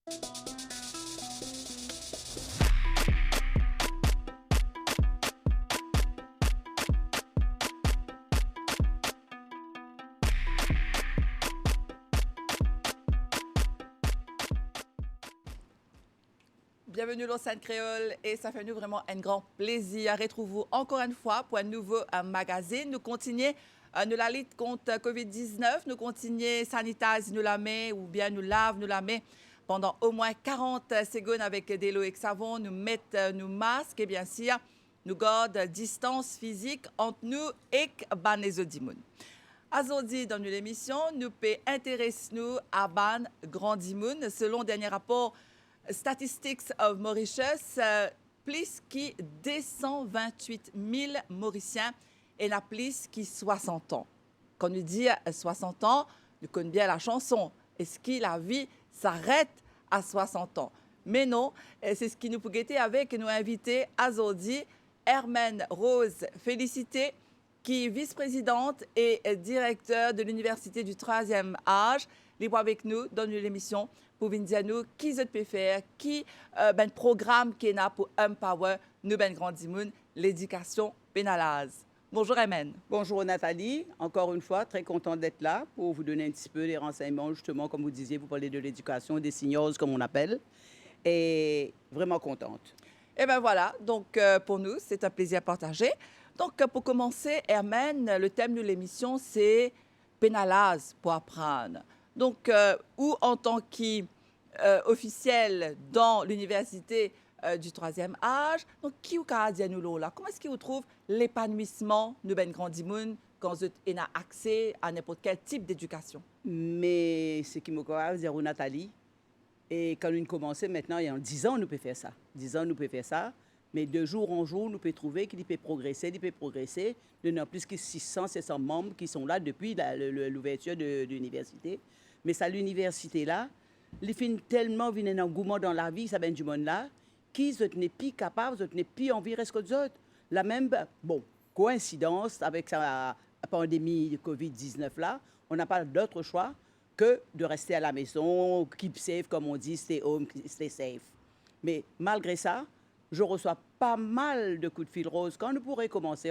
Bienvenue dans Scène Créole et ça fait nous vraiment un grand plaisir. Retrouvez-vous encore une fois pour un nouveau magazine. Nous continuons la lutte contre COVID-19. Nous continuons sanitiser nous la main ou bien nous lave nous la main pendant au moins 40 secondes avec de l'eau et de savon. Nous mettons nos masques et bien sûr, nous gardons distance physique entre nous et les autres. Aujourd'hui, dans l'émission, nous pouvons intéresser nous à ban grand dimoun. Selon le dernier rapport Statistics of Mauritius, plus que 228 000 Mauriciens et la plus que 60 ans. Quand nous dit 60 ans, nous connaissons bien la chanson. Est-ce que la vie s'arrête à 60 ans? Mais non, c'est ce qui nous peut guetter avec nos invités aujourd'hui, Hermène Rose Félicité, qui est vice-présidente et directeur de l'Université du 3e âge, libre avec nous dans l'émission pour venir dire nous qui vous peut faire, qui ben programme qui est là pour empower nous ben grand dimoun, l'éducation pénalase. Bonjour Hermène. Bonjour Nathalie, encore une fois, très contente d'être là pour vous donner un petit peu des renseignements, justement, comme vous disiez, vous parlez de l'éducation, des signaux, comme on appelle, et vraiment contente. Et bien voilà, donc pour nous, c'est un plaisir partagé. Donc pour commencer, Hermène, le thème de l'émission, c'est pénalase pour apprendre. Donc, ou en tant qu'officiel dans l'université du 3e âge, donc qui ou ka dit nous là, comment est-ce qu'il vous trouve l'épanouissement de ben grand dimoun quand vous avez accès à n'importe quel type d'éducation? Mais ce qui me croit dire Nathalie, et quand nous commençons maintenant, il y a 10 ans, nous pouvons faire ça. 10 ans, nous pouvons faire ça. Mais de jour en jour, nous pouvons trouver qu'il peut progresser, Nous avons plus que 600, 700 membres qui sont là depuis l'ouverture de l'université. Mais ça, l'université-là, les filles tellement viennent un engouement dans la vie, ça vient du monde là, qui n'est plus capable, n'est plus envie reste que d'autres. La même, bon, coïncidence avec la pandémie de COVID-19 là, on n'a pas d'autre choix que de rester à la maison, keep safe, comme on dit, stay home, stay safe. Mais malgré ça, je reçois pas mal de coups de fil rose. Quand nous pourrons commencer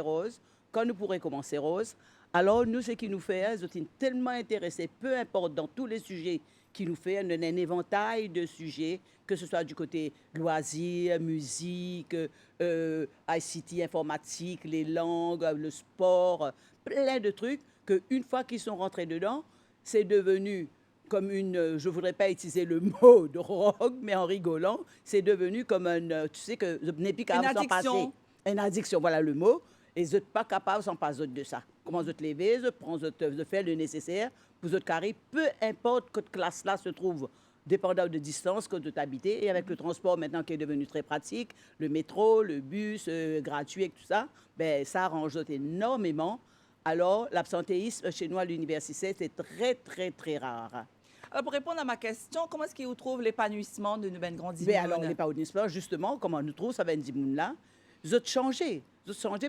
rose, alors nous, ce qui nous fait, nous sommes tellement intéressés, peu importe dans tous les sujets qui nous fait, on a un éventail de sujets, que ce soit du côté loisirs, musique, ICT, informatique, les langues, le sport, plein de trucs, qu'une fois qu'ils sont rentrés dedans, c'est devenu comme une, je ne voudrais pas utiliser le mot de drogue, mais en rigolant, c'est devenu comme un, tu sais que je n'ai plus qu'à s'en passer. Une addiction, voilà le mot. Et vous n'êtes pas capable de s'en passer de ça. Comment vous te lever, vous faire le nécessaire pour vous carré, peu importe quelle classe-là se trouve, dépendant de distance que vous habitez. Et avec le transport maintenant qui est devenu très pratique, le métro, le bus, gratuit et tout ça, ben, ça arrange énormément. Alors, l'absentéisme chez nous à l'université, c'est très, très, très rare. Alors, pour répondre à ma question, comment est-ce qu'il vous trouve l'épanouissement de nous ben grand dimoun? Alors, l'épanouissement, justement, comment nous trouve ça va dimoun là, vous êtes changé,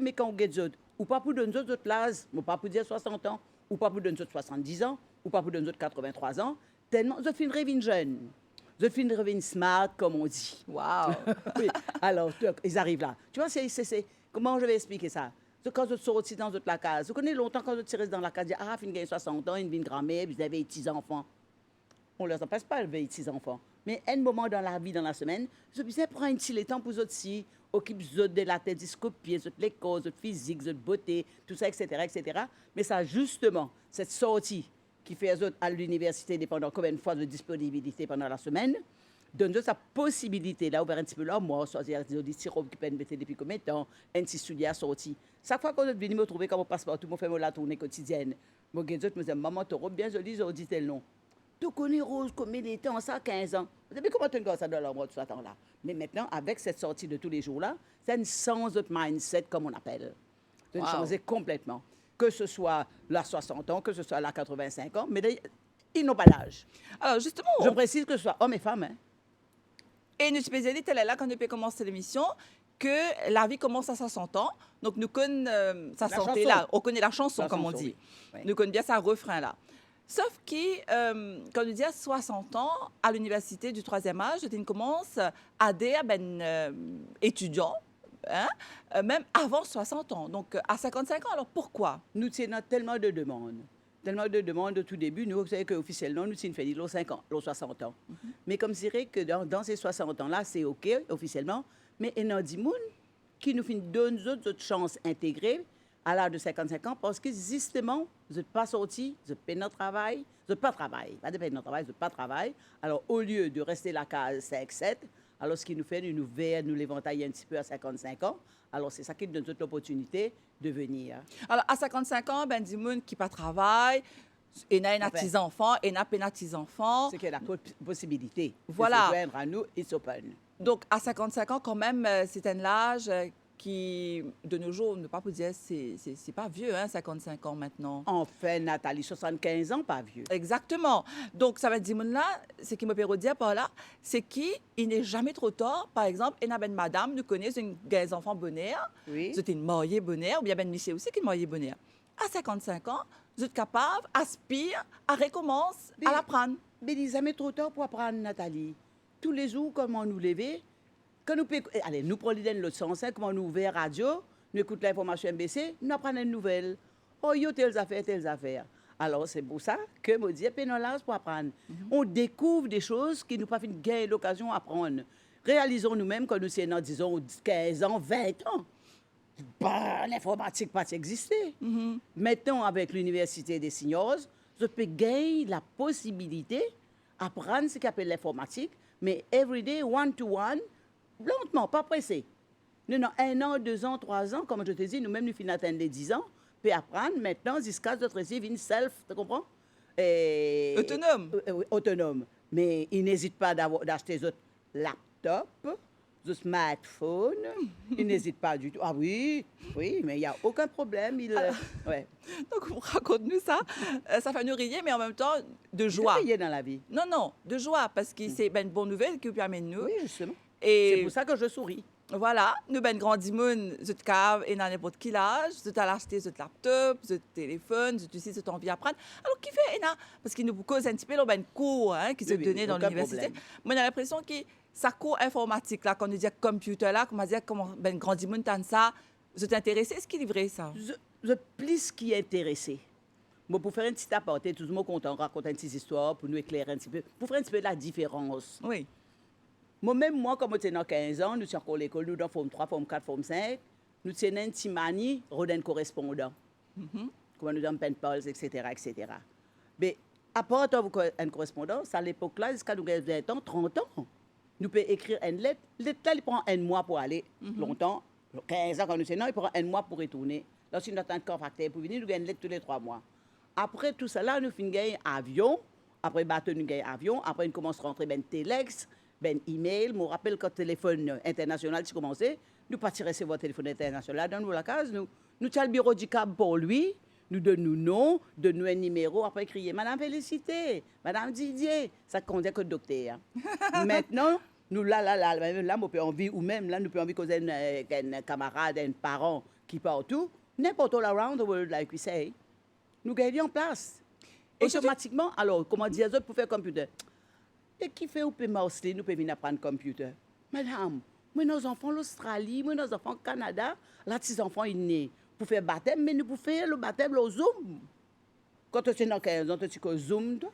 mais quand vous êtes ou pas pour nous autres l'âge, ou pas pour dire 60 ans, ou pas pour nous autres 70 ans, ou pas pour nous autres 83 ans, tellement vous êtes une rêve jeune. Vous êtes une rêve smart, comme on dit. Wow! Oui. Alors, ils arrivent là. Tu vois, comment je vais expliquer ça? Quand vous sortez dans la case, vous connaissez longtemps quand vous tirez dans la case, vous dites, ah, fin 60 ans, une grand-mère, vous avez 10 enfants. On ne leur empêche pas d'élever 6 enfants. Mais un moment dans la vie, dans la semaine, je vais prendre un petit temps pour vous aussi, occuper de la télescopie, de l'école, de physique, de beauté, tout ça, etc., etc. Mais ça, justement, cette sortie qui fait à l'université, dépendant combien de fois de disponibilité pendant la semaine, donne sa possibilité, là, ouvert un petit peu là, moi, soit des petits robes qui peuvent mettre depuis combien de temps, un petit soulier à sortir. Chaque fois qu'on est venu me trouver comme on passe partout, on fait la tournée quotidienne. Moi, je me dis, maman, tu robe bien jolie, je dis tel nom. Tu connais Rose comme il était en ça 15 ans. Vous savez comment tu as ça dans l'amour tout ce temps-là. Mais maintenant, avec cette sortie de tous les jours-là, c'est une sans autre mindset, comme on appelle. C'est une changer complètement. Que ce soit la 60 ans, que ce soit la 85 ans, mais ils n'ont pas d'âge. Alors, justement... Je précise que ce soit hommes et femmes. Hein. Et une spécialité, elle est là quand nous peut commencer l'émission, que la vie commence à 60 ans. Donc, nous connaissons sa santé là. On connaît la chanson, comme on dit. Oui. Nous connaissons bien sa refrain là. Sauf que, quand on dit à 60 ans, à l'université du troisième âge, on commence à aider à étudiants, hein, même avant 60 ans. Donc, à 55 ans, alors pourquoi? Nous avons tellement de demandes. Tellement de demandes au tout début. Nous, vous savez qu'officiellement, nous avons fait les 50, les 60 ans. Mais comme c'est vrai que dans ces 60 ans-là, c'est OK officiellement. Mais il y a des gens qui nous donnent d'autres chances intégrées à l'âge de 55 ans parce que justement, vous n'êtes pas sorti, vous n'êtes pas dans le travail, vous n'êtes pas travail. Pas de dans le travail, vous n'êtes pas travail. Alors, au lieu de rester la case 5-7, alors ce qui nous fait, nous vers, nous l'éventailler un petit peu à 55 ans. Alors, c'est ça qui nous donne toute l'opportunité de venir. Alors, à 55 ans, ben, du monde qui pas travail, et n'a un petits enfants, et n'a pas petits enfants. C'est qu'il y a la possibilité Voilà. de se joindre à nous, it's open. Donc, à 55 ans, quand même, c'est un âge qui, de nos jours, ne pas vous dire, c'est pas vieux, hein, 55 ans maintenant. Enfin, Nathalie, 75 ans, pas vieux. Exactement. Donc, ça va dire, là, ce qui me peut dire par là, c'est qu'il n'est jamais trop tard. Par exemple, une madame, nous connaissons une enfants bonheur, Oui. c'est une mariée bonheur, ou bien ben monsieur aussi qui est marié bonheur. À 55 ans, vous êtes capable, aspire, à recommencer, à l'apprendre. Mais il n'est jamais trop tard pour apprendre, Nathalie. Tous les jours, comment nous lever, quand nous allez, nous prenons l'autre sens, hein, comment nous ouvrir radio, nous écoutons l'information MBC, nous apprenons une nouvelle. Oh, yo, telles affaires, telles affaires. Alors, c'est pour ça que je dis, pénalage pour apprendre. On découvre des choses qui nous pas fait gagner l'occasion d'apprendre. Réalisons nous-mêmes quand nous sommes, disons, 15 ans, 20 ans. Bah, l'informatique pas existé. Maintenant, avec l'Université des Seniors, je peux gagner la possibilité d'apprendre ce qu'on appelle l'informatique, mais everyday, one-to-one, lentement, pas pressé. Nous, dans 1 an, 2 ans, 3 ans, comme je te dis, nous-mêmes, nous finissons d'atteindre les 10 ans, puis apprendre maintenant jusqu'à notre receive une self, tu comprends? Et, Autonome. Oui, autonome. Mais il n'hésite pas d'acheter des laptops, de smartphone. Il n'hésite pas du tout. Ah oui, oui, mais il n'y a aucun problème. Ouais. Donc, raconte-nous ça. Ça fait nous rire, mais en même temps, de joie. Il dans la vie. Non, non, de joie, parce que c'est une bonne nouvelle qui vous permet de nous. Oui, justement. Et c'est pour ça que je souris. voilà, nous ben grandimos, zut cave et dans n'importe quel âge, zut à l'acheter zut laptop, zut téléphone, zut aussi zut envie d'apprendre. Alors qui fait Ena parce qu'il nous cause un petit peu ben cours hein, qui se Oui, donnait dans aucun l'université. problème. Moi j'ai l'impression que ça cours informatique là quand on dit computer là, comment dire comment ben grandimos tant ça, zut intéressé, est-ce qu'il est vrai ça? Je plus qui est intéressé. Moi, pour faire un petit aparté, tout le monde content, raconter une petite histoire pour nous éclairer un petit peu, pour faire un petit peu la différence. Oui. Moi-même, moi, comme j'étais dans 15 ans, nous sommes encore à l'école, nous dans Forme 3, Forme 4, Forme 5, nous sommes un petit mani, rodin correspondant. Comment nous donnons pen pals, etc., etc. Mais à part un correspondant, à l'époque-là, jusqu'à nous 20 ans, 30 ans, nous pouvons écrire une lettre. Lettre, là, il prend un mois pour aller longtemps. 15 ans, quand nous sommes là, il prend un mois pour retourner. Lorsqu'il nous attend un facteur pour venir, nous gagnons une lettre tous les 3 mois. Après tout ça, là, nous finissons gagner avion. Après, bateau, nous gagnons avion. Après, nous commençons à rentrer ben téléx, ben email. Je me rappelle quand le téléphone international a commencé, nous partions recevoir le téléphone international. Dans la case, nous avons le bureau du câble pour lui. Nous donnons nom, donnons un numéro. Après, crier Madame Félicité, Madame Didier. Ça compte que le docteur. Maintenant, nous, là, on peut envie, ou même là, nous pouvons envie causer un camarade, un parent qui partout, n'importe où around the world, like we say, nous gagnons en place. Et automatiquement, alors, comment dire, les autres pour faire computer. Et qui fait ou peut marcher, nous pouvons venir apprendre computer. Madame, moi, nos enfants l'Australie, moi, nos enfants au Canada, là, ces enfants, ils nés pour faire baptême, mais nous pouvons faire le baptême au Zoom. Quand tu es dans 15 ans, tu es quoi, Zoom, toi?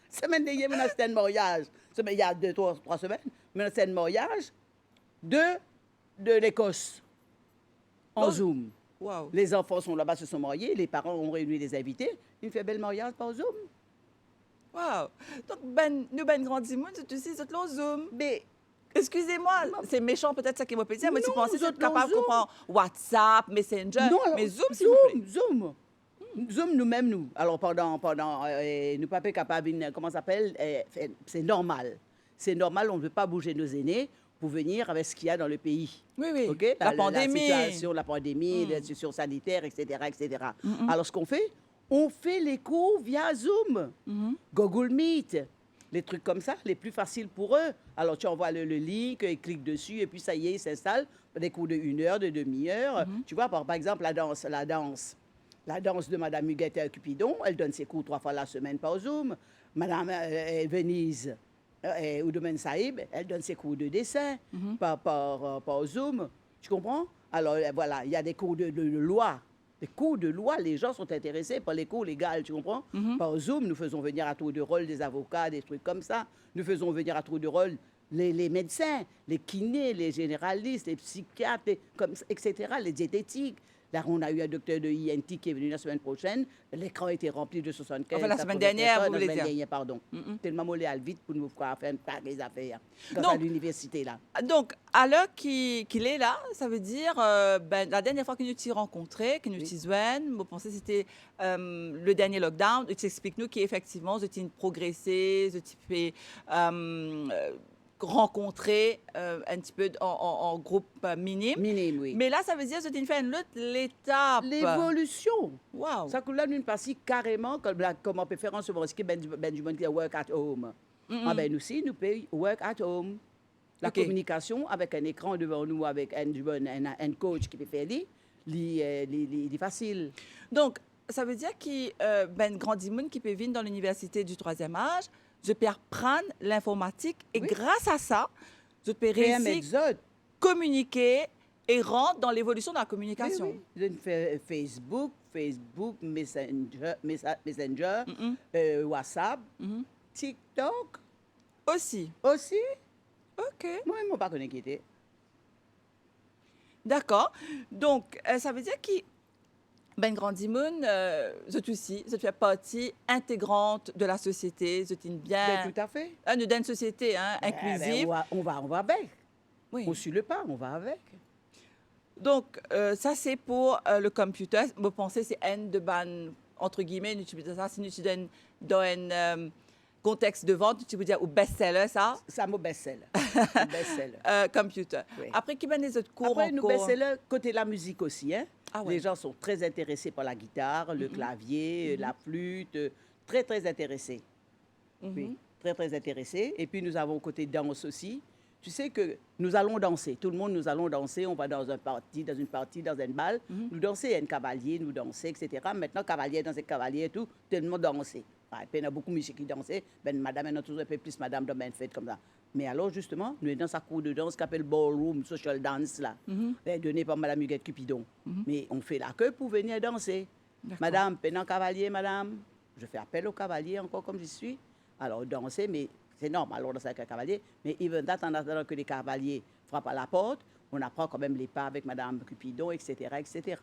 Semaine dernière, c'était un mariage. Il y a 2-3 semaines, c'était un mariage de l'Écosse en Zoom. Wow. Les enfants sont là-bas, se sont mariés, les parents ont réuni les invités. Ils fait bel mariage par Zoom. Wow. Donc, nous grandimos, tu sais, c'est le Zoom. Mais excusez-moi, c'est méchant peut-être ça qui m'a pété, mais tu Non, pensais vous être êtes capable de Zoom. comprendre WhatsApp, Messenger, non, alors, mais Zoom, s'il vous plaît. Zoom. Zoom nous-mêmes, nous. Alors, pendant nous pas capables, comment ça s'appelle, c'est normal. C'est normal, on ne veut pas bouger nos aînés pour venir avec ce qu'il y a dans le pays. Oui, oui. Okay? La pandémie. La pandémie, la situation sanitaire, etc., etc. Alors, ce qu'on fait, on fait les cours via Zoom, Google Meet, les trucs comme ça, les plus faciles pour eux. Alors, tu envoies le link, ils cliquent dessus, et puis ça y est, ils s'installent. Des cours de 1 heure, de demi-heure. Tu vois, par exemple, la danse. La danse de Madame Huguette Cupidon, elle donne ses cours 3 fois la semaine par Zoom. Madame Venise Oudomen Saïb, elle donne ses cours de dessin par Zoom. Tu comprends? Alors voilà, il y a des cours de loi. Des cours de loi, les gens sont intéressés par les cours légaux, tu comprends? Par Zoom, nous faisons venir à tour de rôle des avocats, des trucs comme ça. Nous faisons venir à tour de rôle les médecins, les kinés, les généralistes, les psychiatres, etc., les diététiques. Là, on a eu un docteur de INT qui est venu la semaine prochaine. L'écran était rempli de 75. Enfin, la semaine dernière, vous voulez dire? La semaine dernière, pardon. Tellement mollet à vite pour nous faire des affaires. Quand Donc, à l'université, là. Donc, à l'heure qu'il est là, ça veut dire, la dernière fois que nous t'y rencontrés, que nous t'y jouons, vous pensez que c'était le dernier lockdown. Tu expliques-nous qu'effectivement, vous avez progressé, vous avez rencontré un petit peu en groupe minime. Minime, oui. Mais là, ça veut dire que vous avez fait une autre étape. L'évolution. Wow. Ça que là, nous passons carrément, comme on peut faire en ce moment, ce qui est du monde qui est work at home. Ah ben, nous aussi, nous payons work at home. La communication avec un écran devant nous, avec un coach qui peut faire c'est facile. Donc, ça veut dire que grand monde qui peut venir dans l'université du 3e âge, je peux apprendre l'informatique et grâce à ça, je peux réussir à communiquer et rentrer dans l'évolution de la communication. Oui, oui. Je fais Facebook, Messenger, WhatsApp, TikTok. Aussi? OK. Moi, je ne pas connecté. D'accord. Donc, ça veut dire que Grand Dimoun, je aussi, je fais partie intégrante de la société, je tiens bien. Ben, tout à fait. Nous d'une société inclusive. On va avec. Oui. On suit le pas, on va avec. Donc, ça, c'est pour le computer. Vous pensez que c'est un de ban, entre guillemets, nous utilisons ça, si nous utilisons dans un contexte de vente, tu veux dire, ou best-seller, ça? Ça, mon best-seller. Computer. Oui. Après, qui ben les autres cours après, nous, encore? best-seller, côté la musique aussi, hein? Ah ouais. Les gens sont très intéressés par la guitare, le clavier, la flûte, très, très intéressés. Oui, très, très intéressés. Et puis, nous avons côté danse aussi. Tu sais que nous allons danser. Tout le monde, nous allons danser. On va dans une partie, dans une balle. Nous danser, un cavalier, nous danser, etc. Maintenant, cavalier, danser, cavalier et tout, tout le monde danser. Et puis, il y a beaucoup de musique qui dansaient. Madame, elle a toujours un peu plus madame dans une fête comme ça. Mais alors, justement, nous sommes dans sa cour de danse qui s'appelle Ballroom Social Dance, là, donnée par Madame Huguette Cupidon. Mais on fait la queue pour venir danser. Madame, pendant cavalier, madame, je fais appel au cavalier encore comme je suis. Alors, danser, mais c'est normal, alors danser avec un cavalier. Mais even that, en attendant que les cavaliers frappent à la porte, on apprend quand même les pas avec Madame Cupidon, etc., etc.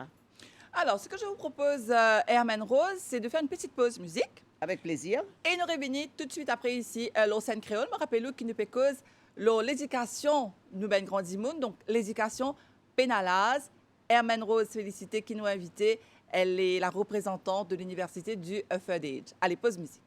Alors, ce que je vous propose, Herman Rose, c'est de faire une petite pause musique. Avec plaisir. Et nous revenons tout de suite après ici, l'Océan Créole. Je me rappelle qu'il nous peut cause l'éducation, nous ben grandimoun, donc l'éducation pénalase. Herman Rose, félicité, qui nous a invités. Elle est la représentante de l'université du Third Age. Allez, pause musique.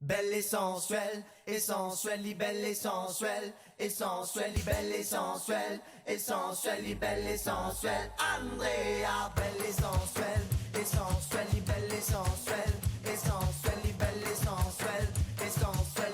Belle et sensuelle, li belle et sensuelle, li belle et sensuelle, li belle et sensuelle. Andrea, belle et sensuelle, li belle et sensuelle, li belle et sensuelle,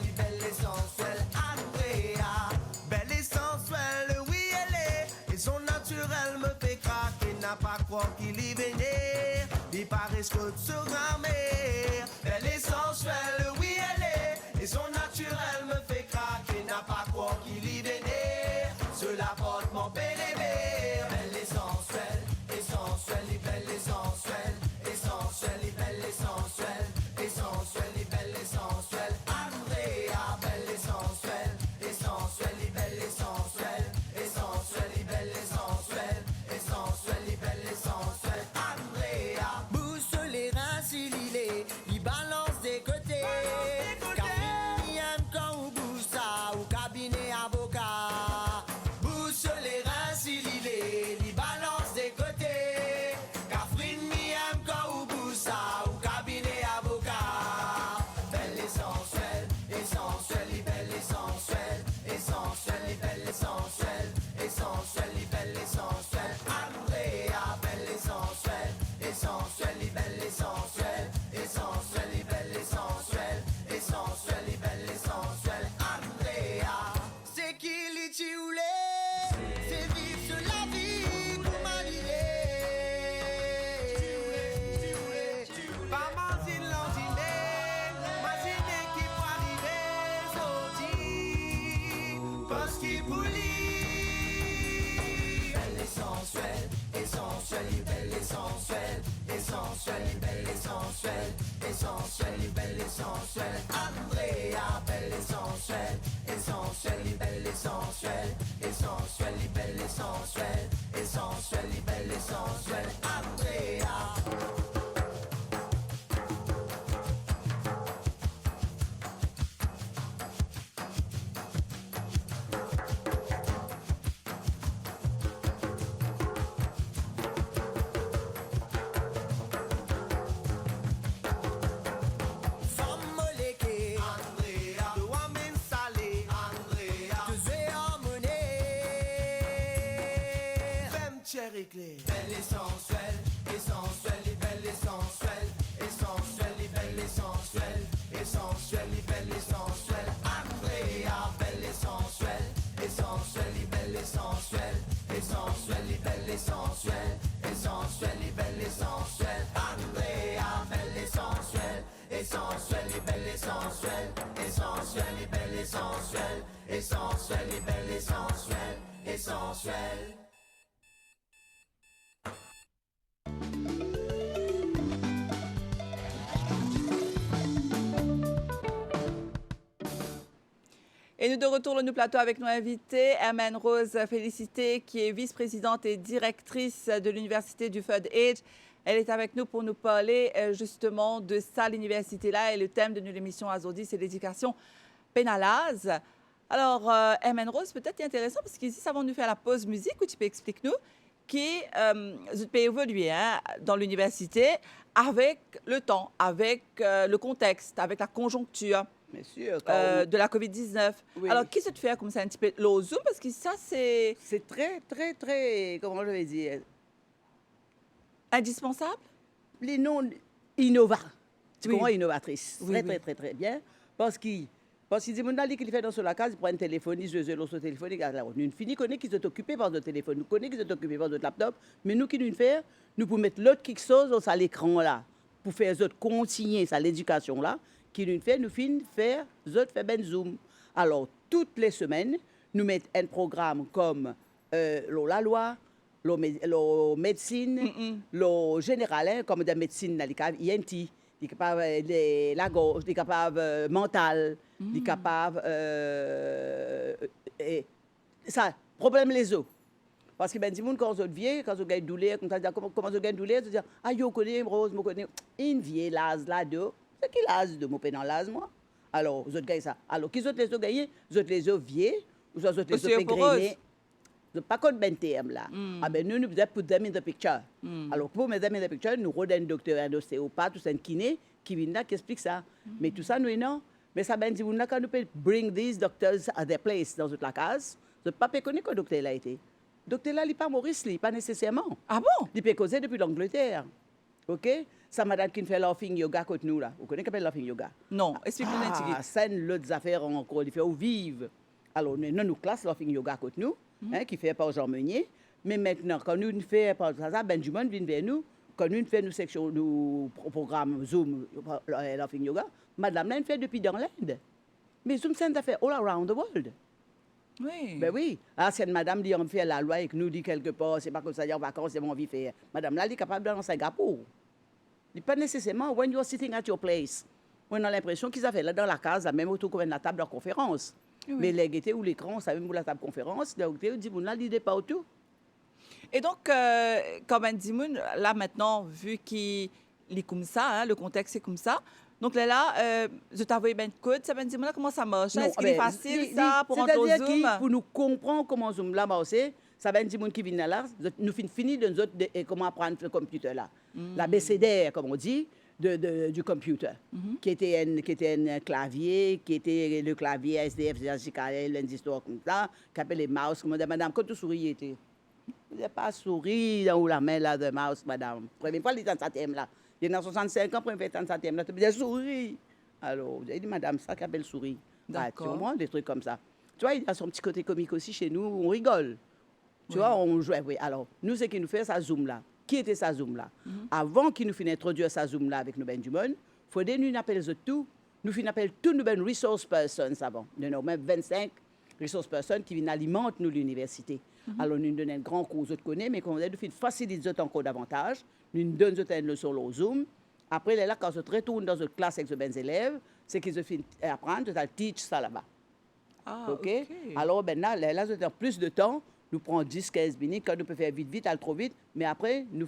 li belle et sensuelle. Andrea, belle et sensuelle, oui elle est, et son naturel me fait craquer, n'a pas croire qu'il y venait, il paraît que de se grammer. Belle et sensuelle, oui elle est, et son naturel me fait craquer, n'a pas croire qu'il y venait, cela porte mon bel-aimé. Belle et sensuelle, li belle et sensuelle, li belle et sensuelle, li belle et sensuelle. Andrea, belle et sensuelle, li belle et sensuelle. essentielle, belle et sensuelle, essentielle, belle et sensuelle. Andrea, belle et sensuelle, essentielle, belle et sensuelle, essentielle, belle et sensuelle, essentielle, belle et sensuelle. Andrea. Belle et sensuelle, essentielle et belle et sensuelle, essentielle et belle et sensuelle, essentielle et belle et sensuelle. Andrea, belle et sensuelle, essentielle et belle et sensuelle, essentielle et belle et sensuelle, essentielle et belle et sensuelle. Andrea, belle et sensuelle, essentielle et belle et sensuelle, essentielle et belle et sensuelle, essentielle et belle et sensuelle, essentielle. Et nous de retour sur le plateau avec nos invités, Hermène Rose Félicité, qui est vice-présidente et directrice de l'Université du Third Age. Elle est avec nous pour nous parler justement de ça, l'université-là. Et le thème de notre émission aujourd'hui, c'est l'éducation pénalase. Alors, Hermène Rose, peut-être intéressant, parce qu'ici, ça va nous faire la pause musique, où tu peux expliquer nous, qui peut évoluer dans l'université avec le temps, avec le contexte, avec la conjoncture. Bien sûr. De la COVID-19. Oui. Alors, qui se te fait comme ça un petit peu le Zoom? Parce que ça, c'est C'est très, très, très, comment je vais dire, indispensable. les noms innovants. Tu Oui. comprends, innovatrice. Oui, Très, oui. très, très, très bien. Parce qu'il dit, mon ali qu'il fait dans la case, il prend un téléphone, il se sur téléphone, il regarde la route. Nous finissons, connaît qui sont occupés par notre téléphone, nous connaissons qui sont occupés par notre laptop, mais nous qui nous faire, nous pouvons mettre l'autre quelque chose à l'écran là, pour faire les autres continuer ça, l'éducation là, qui nous fait, nous finissons faire, les autres faire ben Zoom. Alors, toutes les semaines, nous mettons un programme comme la loi, la médecine, le général, hein, comme de médecine, dans les cas INT, les capables de la gorge, les capables mentales, les capables ça problème les os. Parce que ben dis quand on vient, quand on gagne douleur, quand on dit comment on gagne douleur, on dit ah yo connais Rose, moi connais une vieille lase là de, c'est qui lase de mon pénal lase moi. Alors vous autres gagnez ça. Alors qui autres les os gagnés, vous autres les os vieux, vous autres les os grenés. Je pas contre ben terme là. Ah ben nous devons put them in the picture. Alors pour mettre them in the picture, nous rodons un docteur, un ostéopathe, ou un kiné qui vient là qui explique ça. Mais tout ça nous non. Mais ça ben dit on quand nous peut bring these doctors at their place dans toute la case. Je pas connaître que docteur là été. Docteur là il pas Maurice li, pas nécessairement. Ah bon? Il peut causer depuis l'Angleterre. OK? Ça madame qui fait laughing yoga côté nous là. Vous connaissez qu'appelle laughing yoga? Non, explique-nous un petit peu. Ah, ça l'autre affaire encore, il fait où vivre. Alors nous classe laughing yoga côté nous. Qui fait par Jean Meunier. Mais maintenant, quand nous faisons par ça, Benjamin vient vers nous, quand nous faisons nos sections, nos programmes Zoom, Laughing Yoga, madame là, fait depuis dans l'Inde. Mais Zoom, c'est une affaire all around the world. Oui. Ben oui. Ancienne madame dit, on fait la loi et que nous dit quelque part, c'est pas comme ça, il y a en vacances, c'est mon vie faire. Madame là, elle est capable d'aller en Singapour. Il pas nécessairement, when you're sitting at your place, on a l'impression qu'ils avaient là dans la case, la même autour comme la table de conférence. Oui. Mais les guettés ou l'écran, ça même pour la table conférence, donc tu dis bon là l'idée pas autour. Et donc, comme un Dimoun, là maintenant, vu qu'il est comme ça, hein, le contexte est comme ça, donc là, je t'avoue bien de code, ça va dire là comment ça marche. Est-ce qu'il est facile ça pour entrer au Zoom? Pour nous comprendre comment Zoom là marche, ça va dire qui vient là, nous finit de nous autres comment apprendre le computer là. La BCD comme on dit. Du computer, qui était un clavier, qui était le clavier SDF, une histoire comme ça, qui appelle les mouse, comme madame, quand tu souris, tu n'as pas souri dans la main là de mouse, madame. Première fois, il est en septième là. Il est dans 65 ans, première fois, en septième là, tu peux dire souris. Alors, j'ai dit, madame, ça qui appelle souris. D'accord. Tu comprends, des trucs comme ça. Tu vois, il y a son petit côté comique aussi chez nous, on rigole. Tu vois, on joue. Oui. Alors, nous, ce qui nous fait, ça zoom là. Qui était sa Zoom là? Avant qu'il nous finisse introduire sa Zoom là avec nous Benjamin, il faut que nous appelions tout. Nous appelons tous nous ben resource persons avant. Nous avons même 25 resource persons qui viennent alimenter nous l'université. Alors, nous donnons un grand cours, autres connaissent, mais quand on a faciliter encore davantage, nous donnons une leçon au Zoom. Après, là, quand je retourne dans une classe avec mes élèves, c'est qu'ils finissent apprendre, je teach ça là-bas. Ah, OK? OK. Alors, maintenant, là, je donne plus de temps. Nous prenons 10-15 minutes. Quand nous pouvons faire vite, aller trop vite. Mais après, nous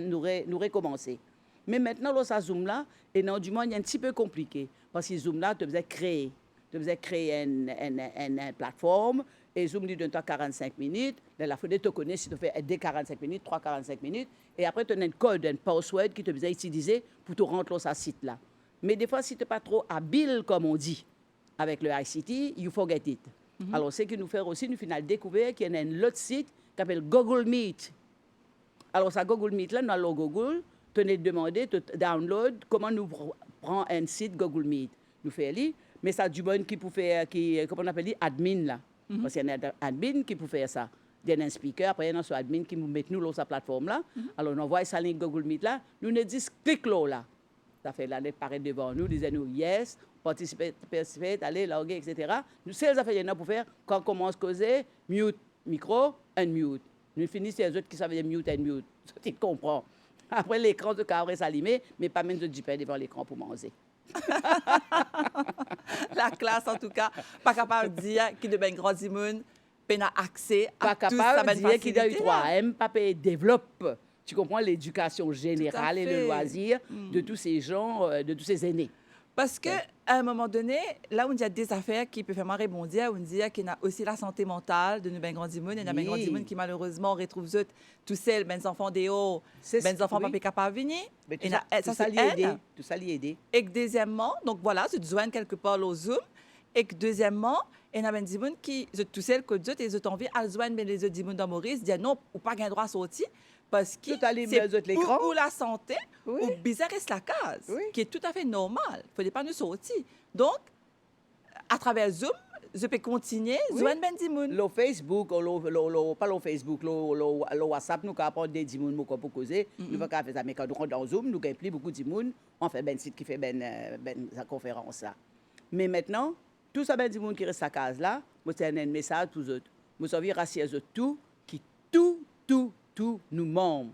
nous recommencer. Mais maintenant, là, ça Zoom là, et non, du moins, il est un petit peu compliqué. Parce que Zoom là, tu devais créer. Tu devais créer une plateforme. Et Zoom lui donne 45 minutes. Là, il faut te connaître si tu fais des 45 minutes, 3-45 minutes. Et après, tu as un code, un password qui te besoin utiliser pour te rentrer dans ce site là. Mais des fois, si tu n'es pas trop habile, comme on dit, avec le ICT, you forget it. Alors, ce que nous faisons aussi, nous finissons découvrir qu'il y a un autre site qui s'appelle Google Meet. Alors, ça Google Meet, là, nous allons Google, tu nous demander de download comment nous prend un site Google Meet. Nous faisons, mais ça du bon qui peut faire, comment on appelle, admin, là. Parce qu'il y a un admin qui peut faire ça. Il y a un speaker, après il y a un admin qui nous met nous sur sa plateforme, là. Alors, nous envoyons ça link Google Meet, là. Nous nous disons, clique là. Ça fait là, paraît devant nous, disons-nous, yes, participer, aller, loguer, etc. Nous, c'est les affaires pour faire quand on commence à causer, mute, micro, unmute. Nous finissons les autres qui savent mute, unmute. Tu comprends. Après, l'écran de carré s'allumer, mais pas même de du pain devant l'écran pour manger. La classe, en tout cas, pas capable de dire qu'il y a un grand monde, peine à accès Pas à tout ça. capable de dire qu'il y a eu 3M, pas développe. Tu comprends l'éducation générale et le loisir de tous ces gens, de tous ces aînés. Parce qu'à un moment donné, là où il y a des affaires qui peuvent vraiment rebondir, on dit qu'il y a aussi la santé mentale de nos ben grands monde. Il y a ben grands monde qui malheureusement retrouvent tous seuls, ben enfants des hauts, ben enfants pas capables de venir. Mais Ça ça c'est aider, tout ça l'y aider. Et que deuxièmement, donc voilà, je joins quelque part au Zoom. Et que deuxièmement, il y a des gens qui tout seuls que d'autres et ils ont envie à joindre mais les autres dans Maurice, dire non, ou pas gain droit à sortir. Parce que c'est ou la santé, ou bizarre reste la case, qui est tout à fait normal. Il ne faut pas nous sortir. Donc, à travers Zoom, je peux continuer, joindre ben di moun. Le Facebook, pas le Facebook, le WhatsApp, nous avons des dimoun pour causer. Nous ne faire ça. Mais quand nous rentrons dans Zoom, nous avons plus beaucoup de dimoun. On fait ben site qui fait sa conférence là. Mais maintenant, tout ça ben dimoun qui reste à case là, moi c'est un message pour eux autres. Moi ça veut rassier eux tout, qui tous nous membres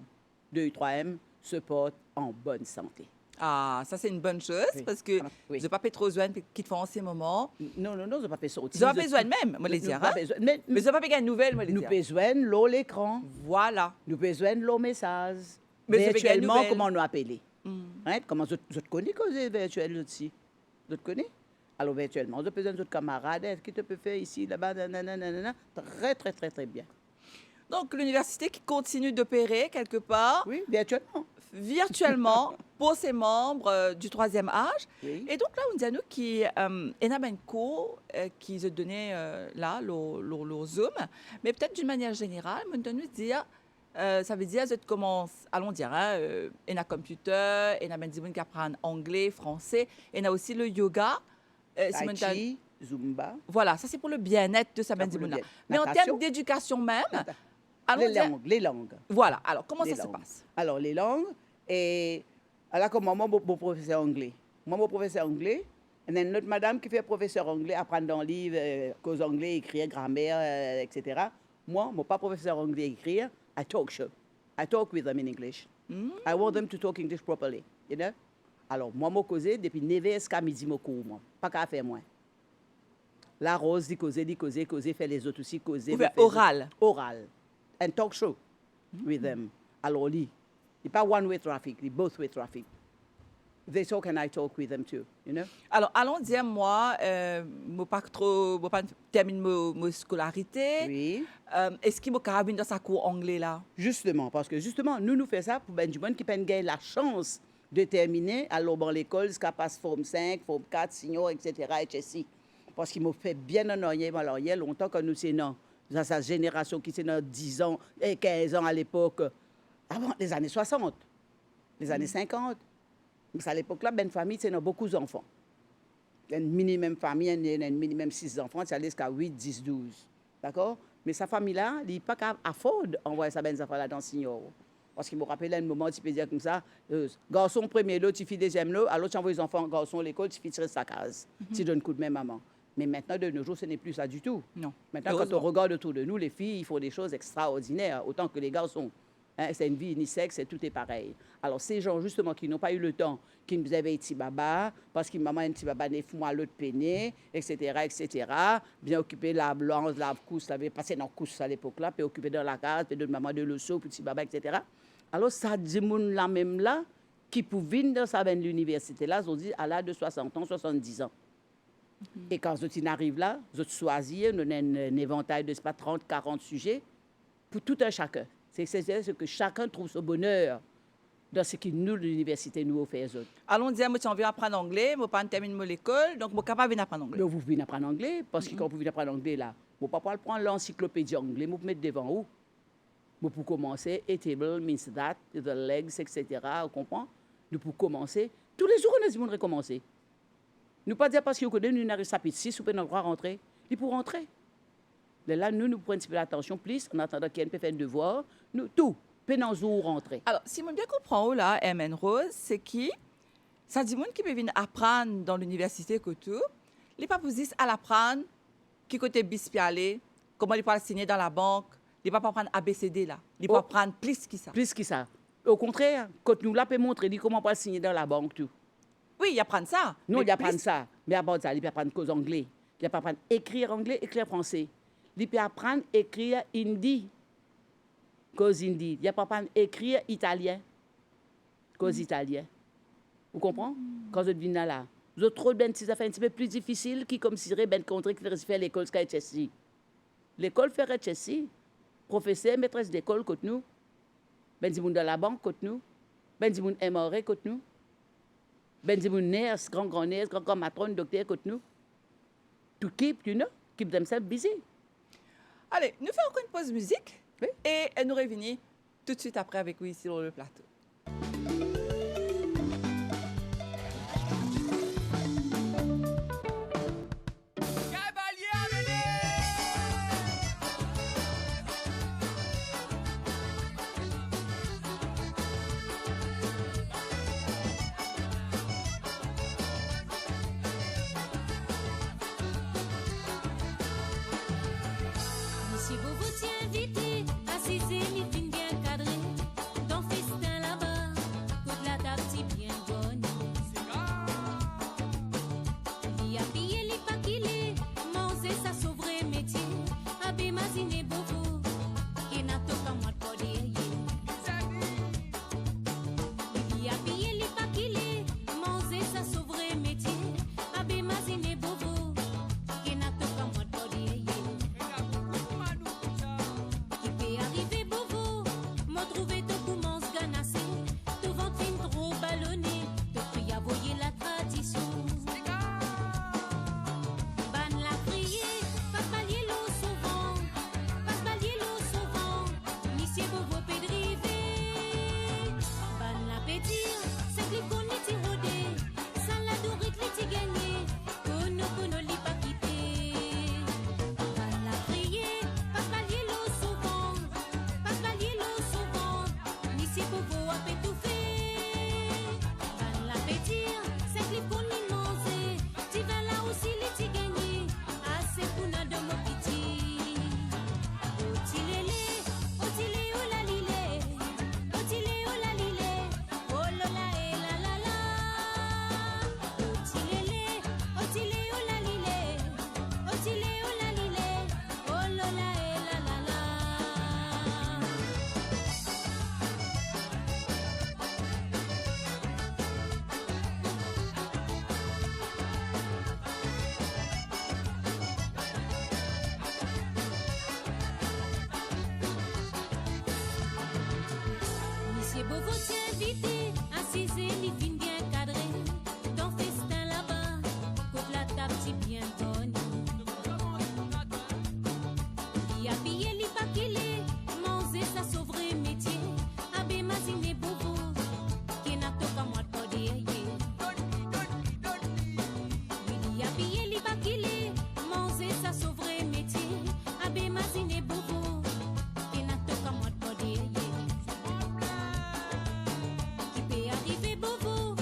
de U3M se portent en bonne santé. Ah, ça c'est une bonne chose parce que je n'ai pas fait trop besoin qui te font en ces moments. Non, je n'ai pas fait sortir. Je n'ai pas besoin même, moi les dire. Mais je n'ai pas fait une nouvelle, moi les dire. Nous besoin de l'écran. Voilà. Nous besoin de le message. Mais virtuellement, comment nous appeler? Comment je te connais causer virtuel aussi? Je te connais? Alors virtuellement, je besoin de camarades qui te peut faire ici, là-bas, nanana. Très bien. Donc, l'université qui continue d'opérer quelque part. Oui, virtuellement. Virtuellement pour ses membres du troisième âge. Oui. Et donc là, on dit à nous qu'il y a un cours qui se donnait là, le Zoom. Mais peut-être d'une manière générale, on peut nous dire, ça veut dire, comment, allons dire, il y a computer, il y a des gens qui apprennent anglais, français, il y a aussi le yoga. Tai chi, Zumba. Voilà, ça c'est pour le bien-être de sa là. Mais en termes d'éducation même, les langues. Voilà, alors comment les ça langues. se passe? Alors, les langues, et alors comme moi, mon professeur anglais. Moi, mon professeur anglais, il y a une autre madame qui fait professeur anglais, apprendre dans le livre, cause anglais, écrire, grammaire, etc. Moi, je ne suis pas professeur anglais, écrire, I talk show. I talk with them in English. I want them to talk English properly, you know? Alors, moi, je causé depuis 9h jusqu'à midi, je cours, moi. Pas qu'à faire moins. La Rose dit causer, fait les autres aussi causer. Oral. Oral. And talk show with them. Alors, il n'est pas one-way traffic, il est both-way traffic. They talk and I talk with them too, you know? Alors, allons dire, moi, je ne pas termine ma scolarité. Oui. Est-ce qu'il m'a venir dans sa cours anglais là? Justement, parce que justement, nous faisons ça pour du monde qui peut gagner la chance de terminer à l'école jusqu'à passer forme 5, forme 4, senior, etc. etc. Parce qu'il m'a fait bien en arrière, alors il y a longtemps que nous sommes dans sa génération qui est dans 10 ans et 15 ans à l'époque, avant les années 60, les années 50. Mais à l'époque-là, une famille, c'est beaucoup d'enfants. Une minimum famille, un minimum 6 enfants, c'est allé jusqu'à 8, 10, 12. D'accord? Mais sa famille-là, il n'est pas capable d'afforder envoyer sa belle enfant là dans le senior. Parce qu'il me rappelle un moment, tu peux dire comme ça, garçon premier lot, tu fais deuxième lot, alors tu envoies les enfants garçon à l'école, tu fais tirer sa case. Tu donnes coup de main maman. Mais maintenant, de nos jours, ce n'est plus ça du tout. Non. Maintenant, quand on Heureusement. regarde autour de nous, les filles, ils font des choses extraordinaires, autant que les garçons. Hein, c'est une vie unisexe, et tout est pareil. Alors, ces gens, justement, qui n'ont pas eu le temps, qui nous avaient été baba, parce que maman, un petit baba, 9 mois, l'autre peiné, etc., bien occupé, lave blanche, lave cousse, avait passé dans cousse à l'époque-là, puis occupé dans la case, puis de maman de leçon, petit baba, etc. Alors, ça dit, moun là même là, qui pour venir dans sa veine l'université là, ils ont dit à l'âge de 60 ans, 70 ans. Et quand ils arrivent là, ils choisissent, nous avons un éventail de 30, 40 sujets pour tout un chacun. C'est ce que chacun trouve son bonheur dans ce que nous, l'université, nous offre aux autres. Allons dire, moi, si on veut apprendre anglais, moi, pas terminer l'école, donc, moi, capable d'apprendre anglais. Mais vous venez apprendre anglais, parce que quand vous venez apprendre anglais, là, vous ne pouvez pas prendre l'encyclopédie anglais, vous mettre devant vous. Vous pour commencer, a table means that, the legs, etc. Vous comprenez? Nous pour commencer, tous les jours, on a dit recommencer. Nous pas dire parce que vous connaissez, nous avons chapitre 6, vous pouvez nous rentrer. Il pour rentrer. Mais là, nous prenons un petit peu l'attention, plus, en attendant qu'il y ait un peu de devoir. Nous, tout, peut nous rentrer. Alors, si je bien comprends, là, MN Rose, c'est qui? Ça dit monde qui peut venir apprendre dans l'université que tout. Les pas posés à l'apprendre, qui côté bispialé, comment il peut signer dans la banque, il pas apprendre ABCD là, il peut Oh. apprendre plus que ça. Plus que ça. Au contraire, quand nous là, peut montrer dit comment pas signer dans la banque, tout. Oui, il apprend ça. Nous, mais il apprend plus- ça. Mais à part ça, il peut apprendre cause anglais. Il peut apprendre écrire anglais, écrire français. Il peut apprendre écrire hindi, cause hindi. Il peut apprendre écrire italien, cause italien. Vous comprenez? Quand vous venez là, vous avez trop de petites affaires un petit peu plus difficiles qui comme si serait ben contre qui fait l'école Sky Chelsea. L'école ferait Chelsea. Professeur, maîtresse d'école côté nous. Ben di moun dans la banque côté nous. Ben di moun MRE côté nous. Ben di moun nurse, grand nurse, grand matrone, docteur côté nous. To keep, you know, keep themselves busy. Allez, nous faisons encore une pause musique Oui. et nous revenons tout de suite après avec vous ici sur le plateau. Si vous vous tiens invité, assisez, les films bien cadrés, dans festin là-bas, toute la table si bien bonne. Il a pillé les pas qu'il est, manger ça sauverait métier, abbé mazine bobo, qui n'a pas moi de poder. Il a pillé les pas qu'il est, manger ça sauverait métier, abbé mazine bobo, qui n'a pas moi de poder. Qui peut arriver bobo, m'en trouver de commence ganasser, te ventre fin trop ballonné, te prie à voyer la tradition. Ban la prier, pas balier l'eau souvent, pas balier l'eau souvent, monsieur bobo peut driver. Ban la pétir, c'est que qu'on est rodé, salade ou riz qui gagné, kono li pas quitté. Ban la prier, pas balier l'eau souvent, pas balier l'eau souvent, monsieur bobo a pétouffé. Ban la pétir, c'est que qu'on est manger, tu vas là aussi les ti gagné, assez pour na de mon petit. Otile oh la lile, otile oh la lile, oh la la e la la la. Otile oh la lile, otile oh la lile, oh la la e la la la. Monsieur Beauvau t'y invité, assisez, les films bien cadrés, dans festin là-bas, côte la table si bien bonne. Il a pillé les pas qu'il est, manger ça sauverait métier, abbé mazine Beauvau, qui n'a pas moi de poder. Il a pillé les pas qu'il est, manger ça sauverait métier, abbé mazine Beauvau, qui n'a pas moi de poder. Qui peut arriver bobo,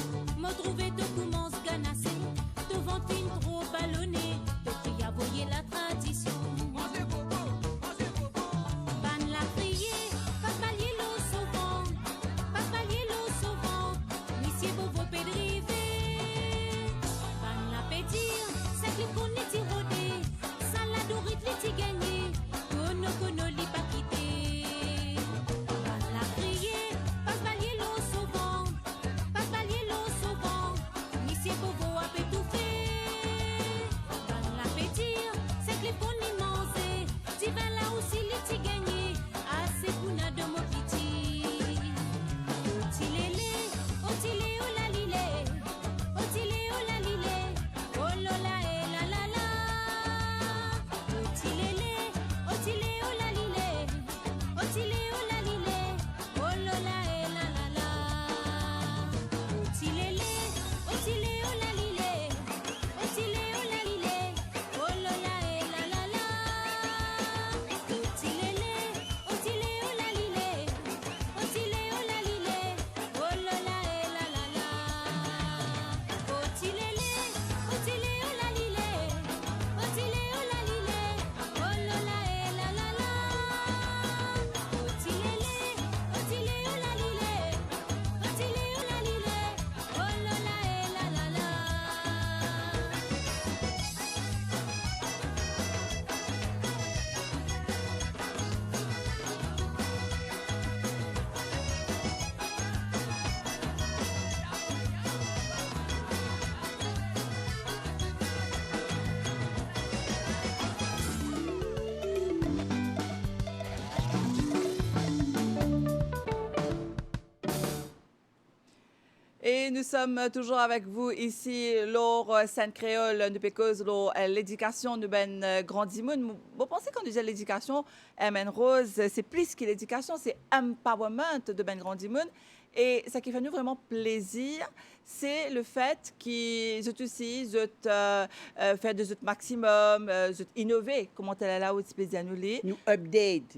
Et nous sommes toujours avec vous ici, lors Sainte Créole, nous pécose l'éducation, nous ben grandimoun. Vous pensez quand nous disons l'éducation, ben Rose, c'est plus que l'éducation, c'est empowerment de ben grandimoun. Et ce qui fait nous vraiment plaisir, c'est le fait qu'ils ont aussi fait de notre maximum, innover, comment elle est là aussi plaisir nous les, Nous update.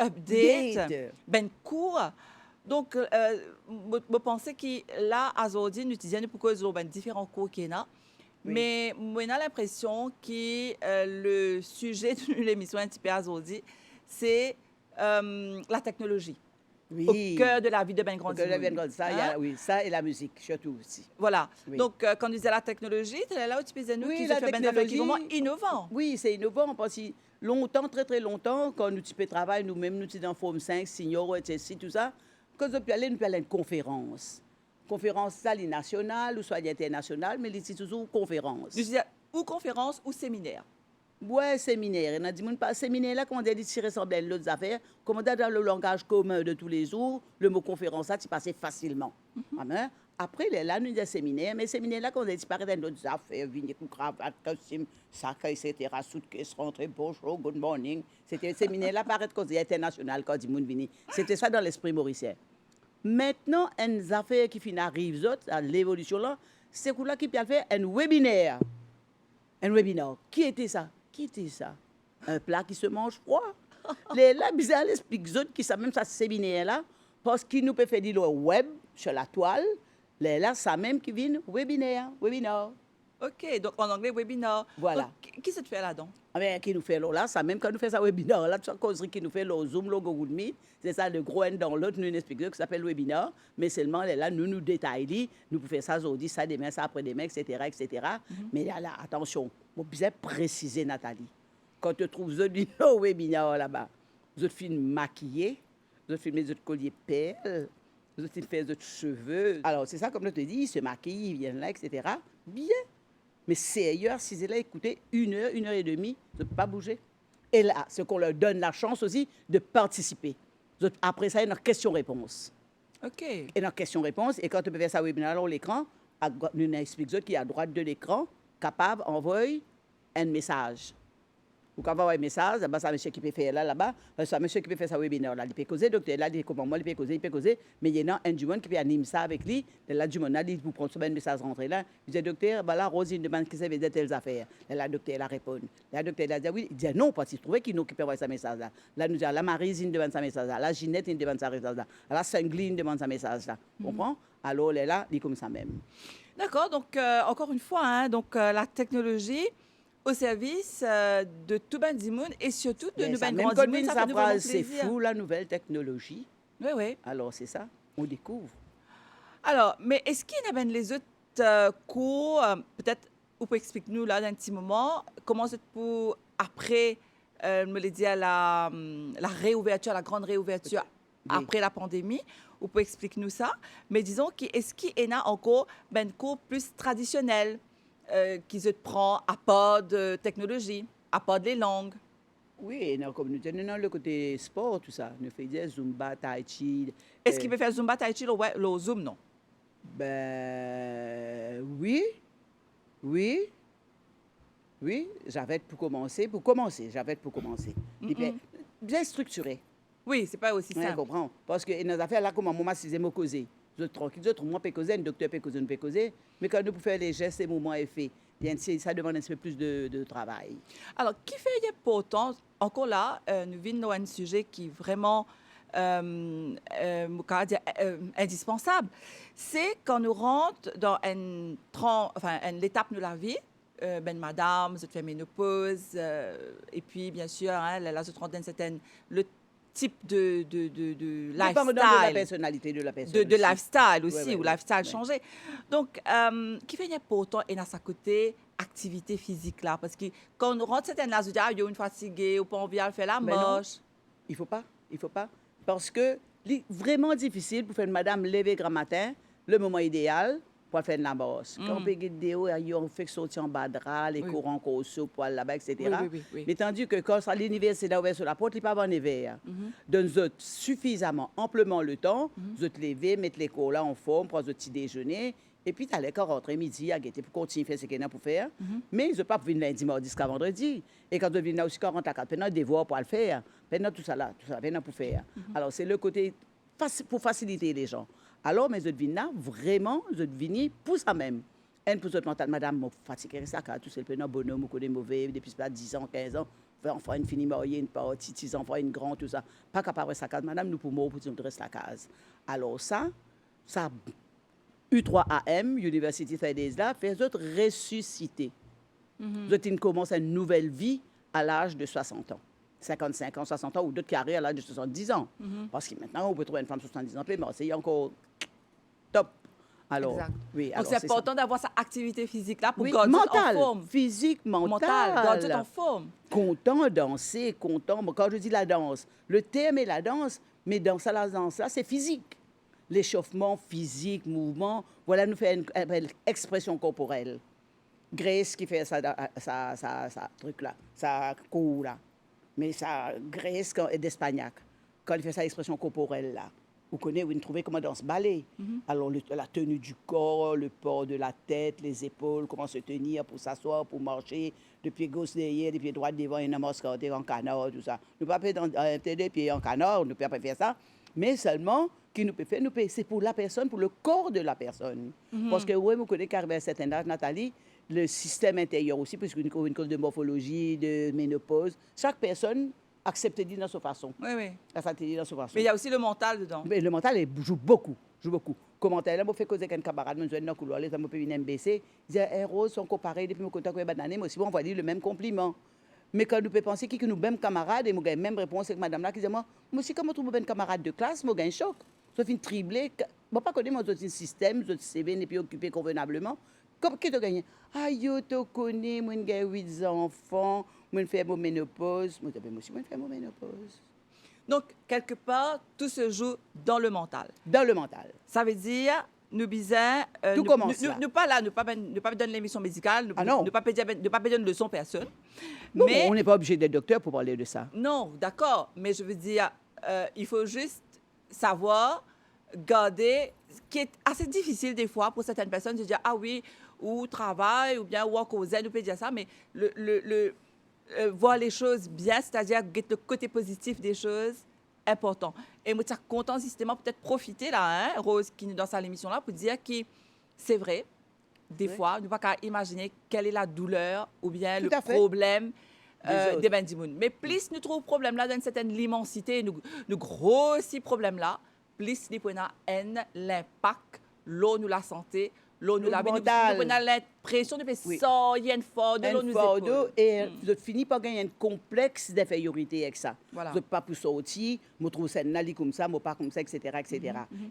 update, ben cours. Donc, je pense que là, aujourd'hui, nous utilisons pour cause de différents cours qu'il y a. Oui. Mais moi, j'ai l'impression que le sujet de l'émission un petit peu aujourd'hui, c'est la technologie. Oui. Au cœur de la vie de Ben Au Grandi. cœur de Ben Grandi. Ça, il y a- Hein? oui, ça et la musique, surtout aussi. Voilà. Oui. Donc, quand nous disons la technologie, c'est là où tu peux nous Oui, qui la se fait ben affaires qui technologie. sont vraiment innovants. Oui, c'est innovant parce que longtemps, très très longtemps, quand nous typons travail, nous-mêmes, nous étions dans Forme 5, Signor, etc., tout ça, quand nous allons à une conférence. Conférence, ça, les nationale ou soit internationale, mais c'est toujours conférence. Nous disons ou conférence ou séminaire. Ouais, séminaire. On a dit, pas séminaire là, comment on dit, si ressemble à l'autre affaire, comment dans le langage commun de tous les jours, le mot conférence, ça, tu passais facilement. Amen. Après, là, nous disons séminaire, mais séminaire là, quand on dit, disparaît dans d'autres affaires, vignes, cravate, costume, sac, etc., soute-caisse, rentrée, bonjour, good morning. C'était séminaire là, paraît qu'on dit international, quand dit, moun vini. C'était ça dans l'esprit mauricien. Maintenant, une affaire qui finit arrive, à l'évolution là, c'est pour là qui peut faire un webinaire. Un webinaire. Qui était ça? Qui était ça? Un plat qui se mange froid. Les là, bizarre, explique aux autres qui savent même ça séminaire là, parce qu'ils nous peuvent faire dire le web sur la toile. Les là, ça même qui vient webinaire, webinaire. OK. Donc, en anglais, webinaire. Voilà. Donc, qui se fait là-dedans? Ah ben, qui nous fait là, ça même quand nous fait ça webinaire, là, tu sais, causerie qui nous fait le Zoom, le Google Meet, c'est ça, le gros N dans l'autre, nous explique qui s'appelle webinaire, mais seulement là, nous détaillons, nous pouvons faire ça aujourd'hui, ça demain, ça après-demain, etc., etc. Mais là, attention, vous bien préciser, Nathalie, quand tu trouves le webinaire là-bas, vous films maquillés, vous filmez votre collier perles, vous faites votre cheveux. Alors, c'est ça, comme je te dis, ils se maquillent, ils viennent là, etc. Bien. Mais sérieux, si c'est là, écoutez, une heure et demie, de ne pas bouger. Et là, c'est qu'on leur donne la chance aussi de participer. Après ça, il y a une question-réponse. OK. Et dans question-réponse, et quand tu peux faire ça webinaire sur l'écran, nous expliquons qui est à droite de l'écran, capable d'envoyer un message. Ou quand on envoie un message, ben, ça monsieur qui peut faire là-bas, ça monsieur qui peut faire ça webinaire là, il peut causer, docteur là, il comment moi, il peut causer, mais il y a un du monde qui peut animer ça avec lui, là du monde là, il vous prend ce message rentrer là, il dit docteur, voilà, Rosine demande qui ça veut dire telles affaires. Là, docteur la répond. Là, docteur là dit oui, il dit non parce qu'il trouvait qu'il nous qui peut envoyer ça message là. Là nous dit la Marie demande ça message là, la Ginette il demande ça message là, la Sangline demande ça message là. Comprends? Alors là, il est comme ça même. D'accord. Donc, encore une fois, hein, donc, la technologie au service de tout ben Dimoun et surtout de nous ben Même grand quand Dimoun, une ça fait nous vraiment phrase, c'est plaisir. fou la nouvelle technologie. Oui, oui. Alors c'est ça, on découvre. Alors, mais est-ce qu'il y a ben les autres cours, peut-être, vous pouvez expliquer nous là d'un petit moment, comment c'est pour, après, me le dire, la réouverture, la grande réouverture Oui. après la pandémie, vous pouvez expliquer nous ça, mais disons, est-ce qu'il y en a encore ben cours plus traditionnels qui se prend à part de technologie, à part des langues? Oui, dans la communauté, nous avons le côté sport, tout ça. Nous faisons des Zumba, Tai Chi. Est-ce qu'il peut faire Zumba, Tai Chi, le Zoom, non? Ben, oui. Oui, j'avais pour commencer. J'avais pour commencer. Bien structuré. Oui, c'est pas aussi Tu simple. comprends? Parce que dans les affaires, là, comme moi, c'est moi causer. Vous êtes tranquille, vous êtes moi, peut causer, un docteur peut causer, nous peut causer. Mais quand nous pouvons faire les gestes, les mouvements et faits, bien, ça demande un petit peu plus de travail. Alors, qui fait important, encore là, nous venons à un sujet qui est vraiment indispensable. C'est quand nous rentrons dans une étape de la vie, ben madame, cette ménopause, et puis bien sûr, hein, la trentaine, le type de Dépendant de la lifestyle. personnalité de la personne. De aussi. lifestyle aussi, Ouais, ou ouais, lifestyle ouais. changé. Donc, qui fait important et à sa côté activité physique là, parce que quand on rentre certaines là, on dit ah, il y a une fatiguée ou pas envie de faire la Mais non. moche. Il faut pas. Parce que c'est vraiment difficile pour faire une madame lever grand matin, le moment idéal, pour faire de la bosse. Quand on peut guider, on fait sortir en bas de drap, les Oui. courants qu'on saute, poil là-bas, etc. Oui. Mais tandis que quand l'université a ouvert sur la porte, il n'y a pas de verre. Donc, vous suffisamment, amplement le temps, vous te lever, mettre les cours là en forme, prendre votre petit déjeuner, et puis tu allais quand rentrer midi à guetter pour continuer à faire ce qu'il y a pour faire. Mais ils ne pas venir lundi, mardi jusqu'à vendredi. Et quand vous venez aussi 40 à 4, pendant des devoirs pour le faire, pendant tout ça, pendant pour faire. Alors, c'est le côté pour faciliter les gens. Alors, mais je devine là, vraiment, je devine pour ça même. Elle pour votre mental, madame, je suis fatiguée, ça, tout c'est le bonhomme, vous connaissez mauvais, depuis 10 ans, 15 ans, enfant, une finie mariée, une petite enfant, une grande, tout ça. Pas capable de rester à la case, madame, nous pouvons rester à la case. Alors, ça, U3AM, University of Days là, fait autres ressusciter. Ils commencent une nouvelle vie à l'âge de 60 ans. 55 ans, 60 ans, ou d'autres carrières à l'âge de 70 ans. Parce que maintenant, on peut trouver une femme de 70 ans, mais c'est encore top. Alors, Exact. oui, Donc, alors, c'est important d'avoir sa activité physique là pour oui, garder mental, en forme. physique, mental. Garder en forme. Content de danser, content. Bon, quand je dis la danse, le thème est la danse, mais dans ça, la danse, là, c'est physique. L'échauffement physique, mouvement, voilà, nous fait une expression corporelle. Grace qui fait ça truc là, ça court là. Mais ça, Grace d'Espagnac, quand il fait sa expression corporelle là, vous connaissez, vous trouvez comment danse ballet. Alors, la tenue du corps, le port de la tête, les épaules, comment se tenir pour s'asseoir, pour marcher, de pied gauche derrière, de pied droit devant, une mascarade en canard, tout ça. Nous ne pouvons pas faire des pieds en canard, nous ne pouvons pas faire ça. Mais seulement, qui nous peut faire, c'est pour la personne, pour le corps de la personne. Parce que, oui, vous connaissez qu'à un certain âge, Nathalie, le système intérieur aussi, puisqu'une cause de morphologie, de ménopause, chaque personne accepte de dire dans sa façon. Oui. Accepte de dire dans sa façon. Mais il y a aussi le mental dedans. Mais le mental, il joue beaucoup. Commentaire là, je fais causer avec un camarade, je suis dans le couloir, je peux venir MBC. Il dit, Rose, sont comparés depuis mon contact avec Banane, mais aussi, on va dire le même compliment. Mais quand nous pouvons penser que nous sommes camarades, et nous avons la même réponse avec madame là, qui dit, moi aussi, quand je trouve un camarade de classe, je gagne un choc. Je suis triplé. Je ne pas connaître mon système, je suis et puis occupé convenablement. Comment tu as gagné? Ah, yo, tu connais, moi, j'ai 8 enfants, moi, je fais mon ménopause. Moi, je fais mon ménopause. Donc, quelque part, tout se joue dans le mental. Dans le mental. Ça veut dire, nous bisons... Tout commence là. Nous pas là, nous pas donner l'émission médicale, non. nous pas donner une leçon personne. Non, Mais on n'est pas obligé d'être docteur pour parler de ça. non, d'accord, mais je veux dire, il faut juste savoir garder, ce qui est assez difficile des fois pour certaines personnes de dire ah oui, ou travail, ou bien ou en cause, nous peut dire ça, mais voir les choses bien, c'est-à-dire le côté positif des choses, important. Et moi, je suis content justement peut-être profiter là, hein, Rose, qui nous dans sa émission là, pour dire que c'est vrai, des fois, nous ne pouvons pas imaginer quelle est la douleur ou bien Tout le à fait. problème Des des bendimoun. Mais plus nous trouvons problème là dans une certaine immensité, nous grossis problème là, plus nous prenons l'impact, l'eau nous la santé, l'eau nous la vie, nous mental. prenons l'impression de Oui. ça, il y a une force de l'eau nous épaules. Et je finis par gagner un complexe d'infériorité avec ça. Voilà. Je ne peux pas pour sortir, je trouve ça nali comme ça, je pas comme ça, etc.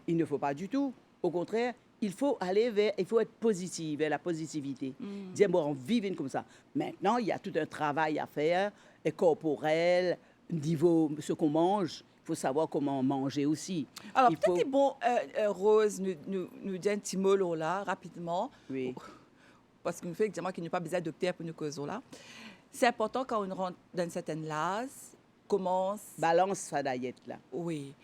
Il ne faut pas du tout. Au contraire, il faut être positif, vers la positivité. Dire, bon, on vit comme ça. Maintenant, il y a tout un travail à faire, et corporel, niveau ce qu'on mange. Il faut savoir comment manger aussi. Alors, Il peut-être faut- c'est bon, Rose, nous dit un petit mot là, rapidement. Oui. Parce qu'il nous fait exactement qu'il n'y a pas besoin de docteur pour nous causer là. C'est important quand on rentre dans une certaine lase, commence. Balance sa diète là. Oui.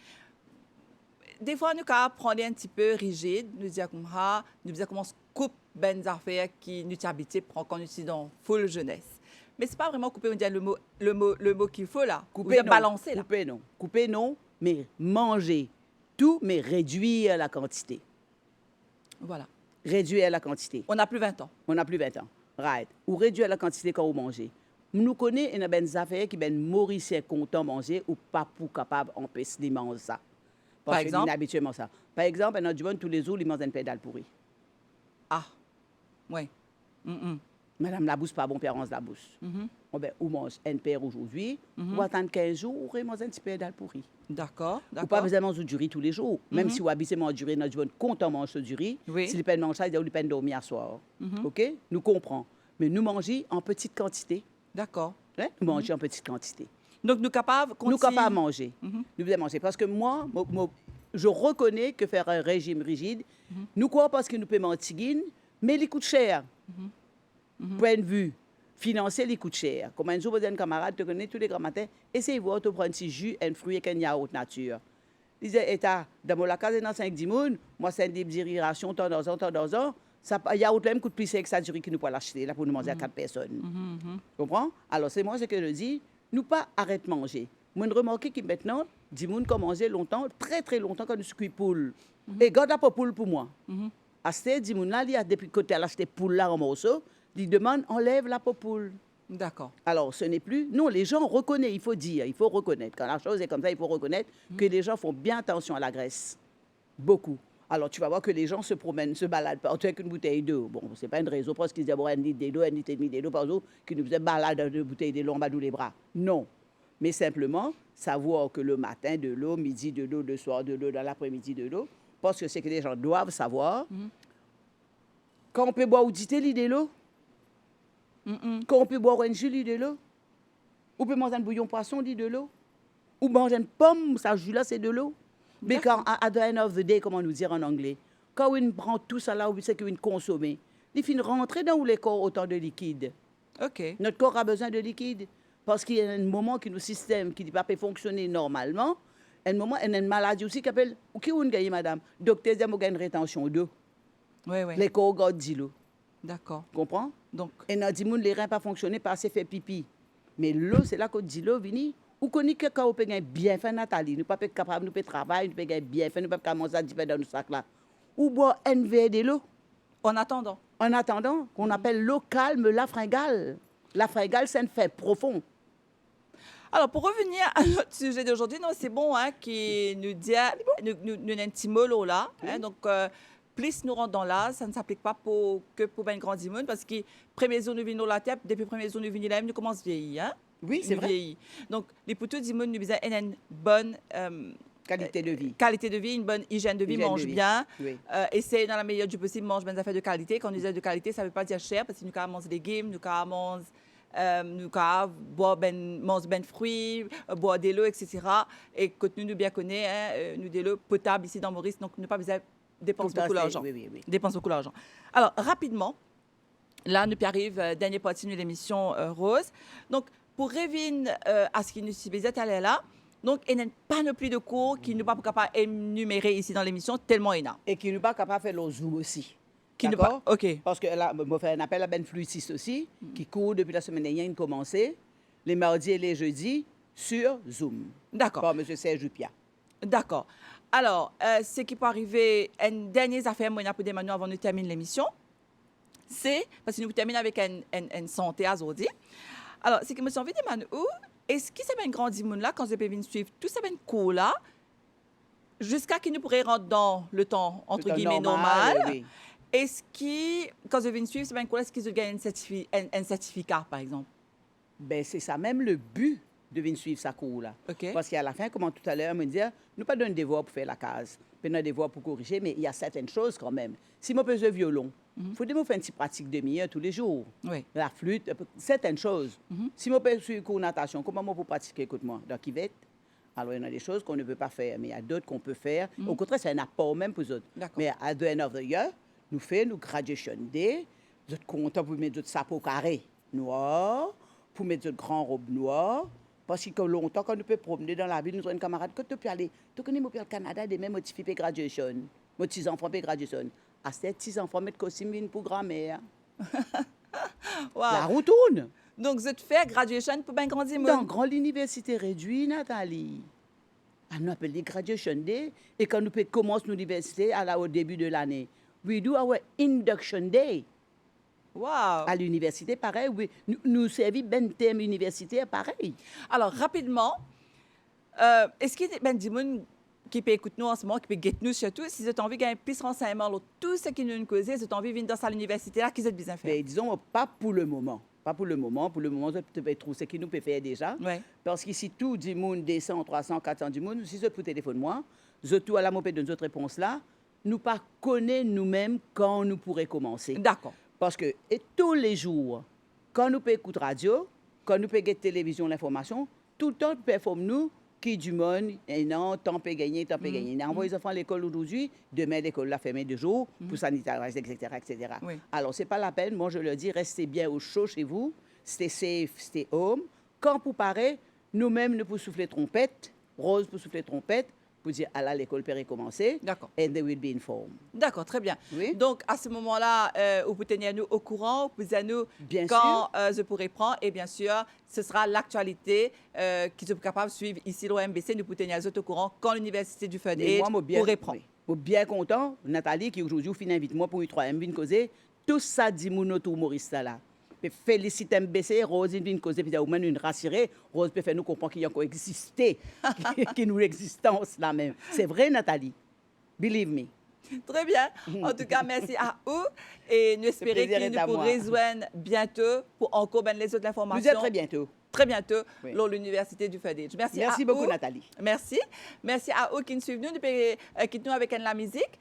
Des fois, nous pouvons prendre un petit peu rigide, nous dire comme ça, nous dire comment on se coupe des affaires qui nous habitent quand nous sommes dans full jeunesse. Mais ce n'est pas vraiment couper, on dit le mot qu'il faut là. Couper, Ou non. balancer là. Couper, non. Mais manger tout, mais réduire la quantité. Voilà. Réduire la quantité. On n'a plus 20 ans. On n'a plus 20 ans. Right. Ou réduire la quantité quand vous mangez. Nous connaissons des affaires qui sont mauriciens contents manger ou pas pour capable empêcher de manger ça. Par Parce exemple? qu'ils habituellement ça. Par exemple, dans du monde, tous les jours, ils mangent une pédale pourrie. Ah. Oui. Madame la bouche, pas bon, Pérance la bouche. Oh ben, ou mange un père aujourd'hui, ou attendre 15 jours, ou manger un petit pédale pourri. D'accord. Ou pas D'accord. besoin de manger du riz tous les jours. Même si vous habitez manger du riz, dans du monde, content manger du riz. Oui. Si les peines manger ça, il y a les peines dormir à soir. OK? Nous comprenons. Mais nous mangeons en petite quantité. D'accord. Hein? Nous mangeons en petite quantité. Donc, nous sommes capables de Nous capables de manger. Nous devons manger. Parce que moi, je reconnais que faire un régime rigide, nous quoi parce que nous payons en tigine, mais il coûte cher. Point de vue financier, il coûte cher. Comme un jour, vous avez un camarade, tu connais tous les grands matins, essayez de voir, tu prends un petit jus, un fruit et un yaourt nature. Il disait, état, dans mon case, dans 5 dimoun, moi, c'est une débiriration, temps dans un, ça, yaourt même coûte plus cher que ça, du riz que nous pouvons l'acheter, là, pour nous manger à 4 personnes. Tu comprends? Alors, c'est moi ce que je dis, nous pas arrête de manger. Moi, je remarque que maintenant, dimoun commençait longtemps, très très longtemps, quand nous suis poule. Et garde la poule pour moi. À ce dimoun là, il y a depuis que tu as acheté poule là en morceaux, il demande, enlève la poule. D'accord. Alors, ce n'est plus... Non, les gens reconnaissent, il faut dire, il faut reconnaître. Quand la chose est comme ça, il faut reconnaître que les gens font bien attention à la graisse. Beaucoup. Alors, tu vas voir que les gens se promènent, se baladent partout avec une bouteille d'eau. Bon, ce n'est pas une raison parce qu'ils disaient, bon, un litre d'eau, un litre et demi d'eau par jour, qui nous faisaient balade de bouteille d'eau en bas de les bras. Non. Mais simplement, savoir que le matin, de l'eau, midi, de l'eau, le soir, de l'eau, dans l'après-midi, de l'eau, parce que c'est que les gens doivent savoir. Quand on peut boire ou diter l'idée de l'eau, quand on peut boire un jus de l'eau, ou peut manger un bouillon poisson de l'eau, ou manger une pomme, ça jus là c'est de l'eau. Mais quand à the end of the day, comment nous dire en anglais, quand on prend tout ça là, c'est qu'on consomme, il finit rentrer dans les corps autant de liquide. OK. Notre corps a besoin de liquide parce qu'il y a un moment que nos systèmes qui ne peut pas fonctionner normalement, un moment, il y a une maladie aussi qui appelle, ou qui on gagne madame, docteur dit qu'il y a une rétention d'eau. Oui, oui. Les corps gardent de l'eau. D'accord. Comprends? Donc, Et dans les les reins pas fonctionné parce que fait pipi. Mais l'eau, c'est là qu'on dit l'eau vini. Ou qu'on dit que quand on peut gagner bien fait Nathalie, nous pas capable, nous peut travailler, nous peut gagner bien fait, nous pas commencer à dire dans nos sacs là. Ou boire un verre de l'eau. en attendant. En attendant, qu'on appelle l'eau calme, la fringale. La fringale, c'est un fait profond. Alors, pour revenir à notre sujet d'aujourd'hui, non, c'est bon hein, qui nous dit, nous un petit mot là. Hein, donc, plus nous rentrons dans là, ça ne s'applique pas que pour un grand monde parce que premier jour nous venons la tête, depuis premier jour nous venons là, nous commençons à vieillir. Hein? Oui, c'est Nous vrai. vieillir. Donc, les poutous du monde nous disent une bonne Qualité de vie. qualité de vie, une bonne hygiène de vie, Hygiène de mange vie. bien. Oui. Essaye dans la meilleure du possible, mange bien des affaires de qualité. Quand on dit de qualité, ça ne veut pas dire cher parce que nous avons des légumes, nous avons nous boire manger ben fruits, boire de l'eau, etc. Et que nous bien connaissons, hein, nous de l'eau potable ici dans Maurice, donc nous pas besoin de dépenser Tout à beaucoup fait. d'argent. Oui, oui, oui. Dépense beaucoup d'argent. Alors, rapidement, là, nous arrive dernière partie de l'émission Rose. Donc, pour revenir à ce qui nous subissait à là, donc, il n'y a pas non plus de cours qui ne pas capable d'énumérer ici dans l'émission, tellement il y en a. Et qui n'est pas capable de faire le zoom aussi. Qui ne D'accord? pas. OK. Parce que là, je fais un appel à Ben Fluitis aussi, qui court depuis la semaine dernière, il a commencé, les mardis et les jeudis, sur Zoom. D'accord. Par M. Serge Pia. D'accord. Alors, ce qui peut arriver, une dernière affaire, moi, pour demander avant de terminer l'émission, c'est, parce que nous terminons avec une santé à aujourd'hui. Alors, c'est que je me suis envie de demander où est-ce que c'est un grand monde là, quand je peux venir suivre tout ça, un cours là, jusqu'à qu'il nous pourrait rentrer dans le temps, entre Le temps guillemets, normal. oui. Est-ce que, quand je viens suivre, c'est un cours là, est-ce qu'ils ont gagné un certificat, par exemple? Ben, c'est ça même le but de venir suivre sa cour là. OK. Parce qu'à la fin, comme tout à l'heure, me dire, nous pas donner des devoirs pour faire la case, pas donner des devoirs pour corriger, mais il y a certaines choses quand même. Si moi peux jouer violon, il faut que je fasse une petite pratique demi-heure tous les jours. Oui. La flûte, certaines choses. Si moi peux suivre cours natation, comment moi pour pratiquer, écoute-moi, dans Kivette? Alors, il y a des choses qu'on ne peut pas faire, mais il y a d'autres qu'on peut faire. Au contraire, c'est un apport même pour les autres. D'accord. Mais à the end of the year, nous faisons nous graduation day, nous sommes contents pour mettre notre chapeau carré noir, pour mettre notre grand robe noire. Parce que longtemps, quand nous pouvons promener dans la ville, nous avons une camarade, quand tu peux aller, tu connais, au Canada, des mêmes motifs pour graduation. Mes petits-enfants pour graduation. À ces petits-enfants, mettre costume pour grand-mère. Wow. La roue tourne. Donc, vous êtes fait graduation pour un grand monde. Dans grande université réduite, Nathalie. On appelle les graduation day. Et quand nous commençons l'université au début de l'année, we do our induction day. Wow. À l'université, pareil, oui. Nous servons ben thème universitaire, pareil. Alors, rapidement, est-ce qu'il y a ben, du monde qui peut écouter nous en ce moment, qui peut guetter nous surtout, si vous avez envie de gagner plus de renseignements, là, tout ce qui nous a causé, si vous avez envie de venir dans l'université, là, qu'ils ont besoin de faire? Mais disons, pas pour le moment. Pas pour le moment. Pour le moment, je peux trouver ce que nous pouvons faire déjà. Ouais. Parce que si tout du monde descend 300, 400 du monde, si je peux téléphone moi, je tout à la mopée de notre réponse là, nous pas connaître nous-mêmes quand nous pourrions commencer. D'accord. Parce que et tous les jours, quand nous pouvons écouter radio, quand nous pouvons écouter télévision, l'information, tout le temps, nous performons nous qui du monde, et non, temps peut gagner, temps peut gagner. On envoie les enfants à l'école aujourd'hui, demain, l'école l'a fermée 2 jours, pour sanitariser, etc., etc. Oui. Alors, c'est pas la peine. Moi, je leur dis, restez bien au chaud chez vous, stay safe, stay home. Quand vous parlez, nous-mêmes, nous pouvons souffler trompette, Rose pour souffler trompette, pour dire, ah là, l'école peut recommencer. D'accord. And they will be informed. D'accord, très bien. Oui. Donc, à ce moment-là, vous pouvez tenir nous au courant, vous pouvez nous Bien quand je pourrai prendre. Et bien sûr, ce sera l'actualité qui sera capable de suivre ici l'OMBC. Nous pouvons tenir les autres au courant quand l'Université du Fun Et moi, pourrait prendre. Je suis bien content, Nathalie, qui aujourd'hui finit invite moi pour U3M, vient causer. Tout ça dit mon autre humoriste là. Je félicite MBC, Rose vient causer, puis au moins une rassurée. Rose peut faire nous comprendre qu'il y a encore existé, qu'il nous existence là même. C'est vrai, Nathalie. Believe me. Très bien. En tout cas, merci à vous. Et nous espérons plaisir qu'ils est nous à pourront moi. rejoindre bientôt pour encore ben, les autres informations. Vous êtes très bientôt. Très bientôt, Oui. lors de l'Université du Fadage. Merci Merci à beaucoup, vous. Nathalie. Merci. Merci à vous qui nous suivent. Nous pouvons quitter nous avec la musique.